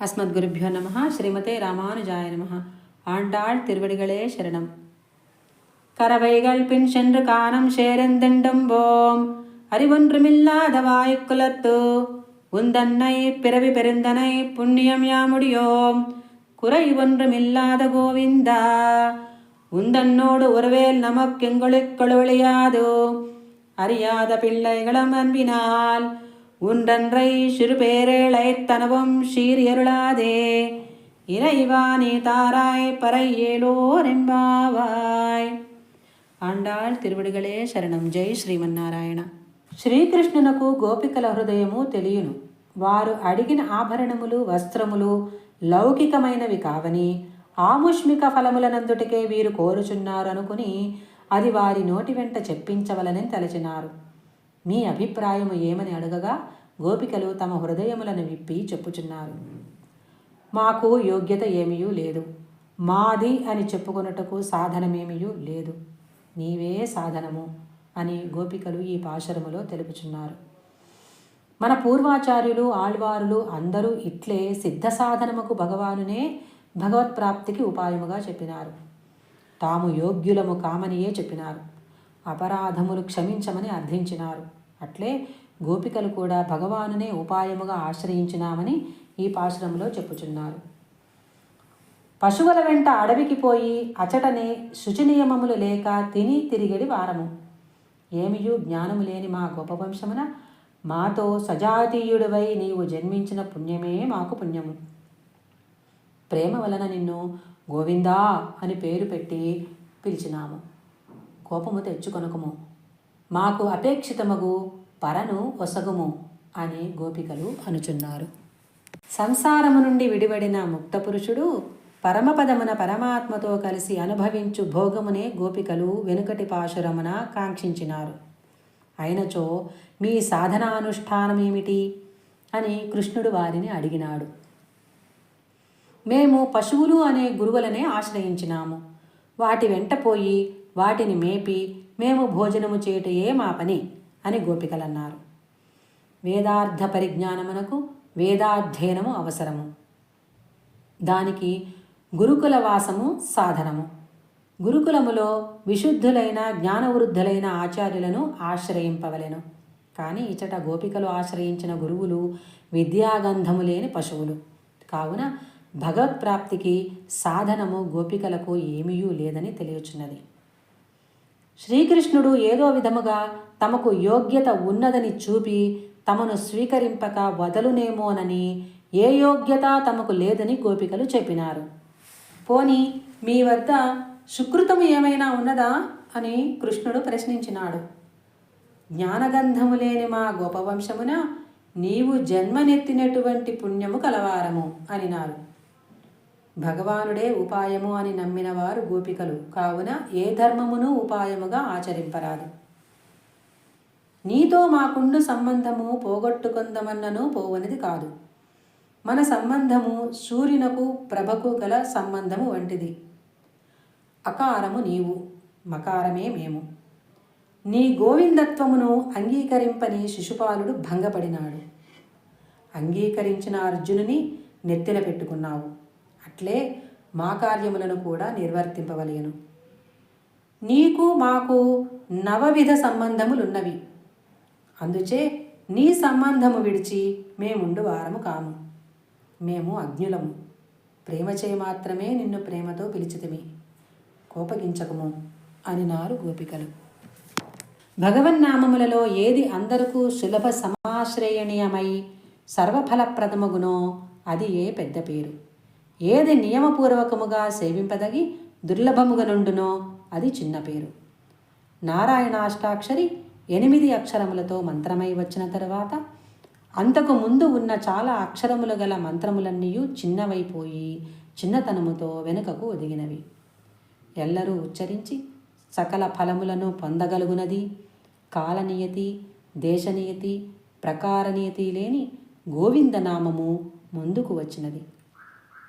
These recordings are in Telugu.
அஸ்மத்குருபியோ நம. ஸ்ரீமதே ராமானுஜாய நம. ஆண்டாள் திருவடிகளே சரணம். கரவைகள் பின் சென்று காணம் சேரந்தெண்டம்போம் அறிவொன்றுமில்லாத வாய்க்குலத்து உந்தன்னை பிறவி பெருந்தனை புண்ணியம் யாமுடியோம் குறை ஒன்றுமில்லாத கோவிந்தா உந்தன்னோடு ஒருவேல் நமக்கெங்குளிக் கொழுவழியாது அறியாத பிள்ளைகளும் அன்பினால் உன்றன்றை சிறுபேரேழைத்தனவும் சீரியருளாதே இறைவா நீ தாராய் பறை ஏலோரெம்பாவாய். ఆండాళ్ తిరువడిగలే శరణం. జై శ్రీమన్నారాయణ. శ్రీకృష్ణునకు గోపికల హృదయము తెలియను. వారు అడిగిన ఆభరణములు వస్త్రములు లౌకికమైనవి కావని ఆముష్మిక ఫలములనందుటికే వీరు కోరుచున్నారు అనుకుని అది వారి నోటి వెంట చెప్పించవలనని తలచినారు. మీ అభిప్రాయము ఏమని అడగగా గోపికలు తమ హృదయములను విప్పి చెప్పుచున్నారు. మాకు యోగ్యత ఏమీయూ లేదు, మాది అని చెప్పుకొనుటకు సాధనమేమీయూ లేదు, నీవే సాధనము అని గోపికలు ఈ పాశరములో తెలుపుచున్నారు. మన పూర్వాచార్యులు ఆళ్వారులు అందరూ ఇట్లే సిద్ధ సాధనముకు భగవానునే భగవత్ప్రాప్తికి ఉపాయముగా చెప్పినారు. తాము యోగ్యులము కామనియే చెప్పినారు. అపరాధములు క్షమించమని అర్థించినారు. అట్లే గోపికలు కూడా భగవానునే ఉపాయముగా ఆశ్రయించినామని ఈ పాశురంలో చెప్పుచున్నారు. పశువుల వెంట అడవికి పోయి అచటనే శుచినియమములు లేక తిని తిరిగడి వారము. ఏమియూ జ్ఞానము లేని మా గొప్ప వంశమున మాతో సజాతీయుడివై నీవు జన్మించిన పుణ్యమే మాకు పుణ్యము. ప్రేమ వలన నిన్ను గోవిందా అని పేరు పెట్టి పిలిచినాము. కోపము తెచ్చుకొనకము, మాకు అపేక్షితమగు పరను ఒసగుము అని గోపికలు అనుచున్నారు. సంసారము నుండి విడివడిన ముక్త పురుషుడు పరమపదమున పరమాత్మతో కలిసి అనుభవించు భోగమునే గోపికలు వెనుకటి పాశురమున కాంక్షించినారు. అయినచో మీ సాధనానుష్ఠానమేమిటి అని కృష్ణుడు వారిని అడిగినాడు. మేము పశువులు అనే గురువులనే ఆశ్రయించినాము. వాటి వెంట పోయి వాటిని మేపి మేము భోజనము చేయుటయే మా పని అని గోపికలన్నారు. వేదార్థ పరిజ్ఞానమునకు వేదాధ్యయనము అవసరము. దానికి గురుకుల వాసము సాధనము. గురుకులములో విశుద్ధులైన జ్ఞానవృద్ధులైన ఆచార్యులను ఆశ్రయింపవలెను. కానీ ఇచట గోపికలు ఆశ్రయించిన గురువులు విద్యాగంధము లేని పశువులు కావున భగవత్ప్రాప్తికి సాధనము గోపికలకు ఏమీయూ లేదని తెలియచున్నది. శ్రీకృష్ణుడు ఏదో విధముగా తమకు యోగ్యత ఉన్నదని చూపి తమను స్వీకరింపక వదలునేమోనని ఏ యోగ్యత తమకు లేదని గోపికలు చెప్పినారు. పోని మీ వద్ద సుకృతము ఏమైనా ఉన్నదా అని కృష్ణుడు ప్రశ్నించినాడు. జ్ఞానగంధము లేని మా గోపవంశమున నీవు జన్మనెత్తినటువంటి పుణ్యము కలవారము అనినారు. భగవానుడే ఉపాయము అని నమ్మిన వారు గోపికలు కావున ఏ ధర్మమును ఉపాయముగా ఆచరింపరాదు. నీతో మాకుండు సంబంధము పోగొట్టుకుందమన్నను పోవనిది కాదు. మన సంబంధము సూర్యునకు ప్రభకు గల సంబంధము వంటిది. అకారము నీవు, మకారమే మేము. నీ గోవిందత్వమును అంగీకరింపని శిశుపాలుడు భంగపడినాడు. అంగీకరించిన అర్జునుని నెత్తిన పెట్టుకున్నావు. అట్లే మా కార్యములను కూడా నిర్వర్తింపవలయను. నీకు మాకు నవవిధ సంబంధములున్నవి. అందుచే నీ సంబంధము విడిచి మేముండు వారము కాము. మేము అజ్ఞులము. ప్రేమచే మాత్రమే నిన్ను ప్రేమతో పిలిచితిమి, కోపగించకము అనినారు గోపికలు. భగవన్నామములలో ఏది అందరకు సులభ సమాశ్రయణీయమై సర్వఫలప్రదమగునో అది ఏ పెద్ద పేరు. ఏది నియమపూర్వకముగా సేవింపదగి దుర్లభముగా నుండునో అది చిన్న పేరు. నారాయణాష్టాక్షరి 8 అక్షరములతో మంత్రమై వచ్చిన తరువాత అంతకు ముందు ఉన్న చాలా అక్షరములు గల మంత్రములన్నీ చిన్నవైపోయి చిన్నతనముతో వెనుకకు ఒదిగినవి. ఎల్లరూ ఉచ్చరించి సకల ఫలములను పొందగలుగునది కాలనియతి, దేశనియతి, ప్రకారనియతి లేని గోవిందనామము ముందుకు వచ్చినది.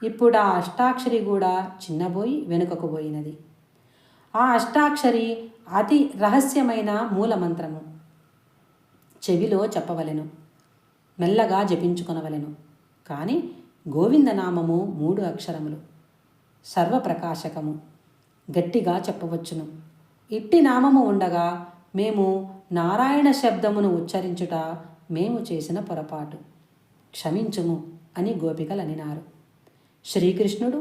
ఇప్పుడు ఆ అష్టాక్షరి కూడా చిన్నబోయి వెనుకకు పోయినది. ఆ అష్టాక్షరి అతి రహస్యమైన మూలమంత్రము. చెవిలో చెప్పవలెను, మెల్లగా జపించుకొనవలెను. కానీ గోవిందనామము 3 అక్షరములు, సర్వప్రకాశకము, గట్టిగా చెప్పవచ్చును. ఇట్టి నామము ఉండగా మేము నారాయణ శబ్దమును ఉచ్చరించుట మేము చేసిన పొరపాటు, క్షమించుము అని గోపికలనినారు. శ్రీకృష్ణుడు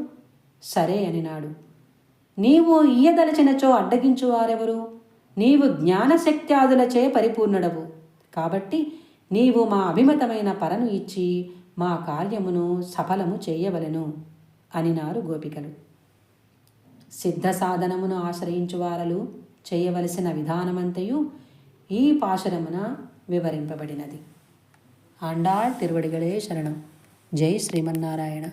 సరే అనినాడు. నీవు ఇయ్యదలచినచో అడ్డగించువారెవరు? నీవు జ్ఞానశక్త్యాదులచే పరిపూర్ణుడవు కాబట్టి నీవు మా అభిమతమైన పరను ఇచ్చి మా కార్యమును సఫలము చేయవలెను అనినారు గోపికలు. సిద్ధ సాధనమును ఆశ్రయించువారలు చేయవలసిన విధానమంతయు ఈ పాశురమున వివరింపబడినది. ఆండాళ్ తిరువడిగళే శరణం. జై శ్రీమన్నారాయణ.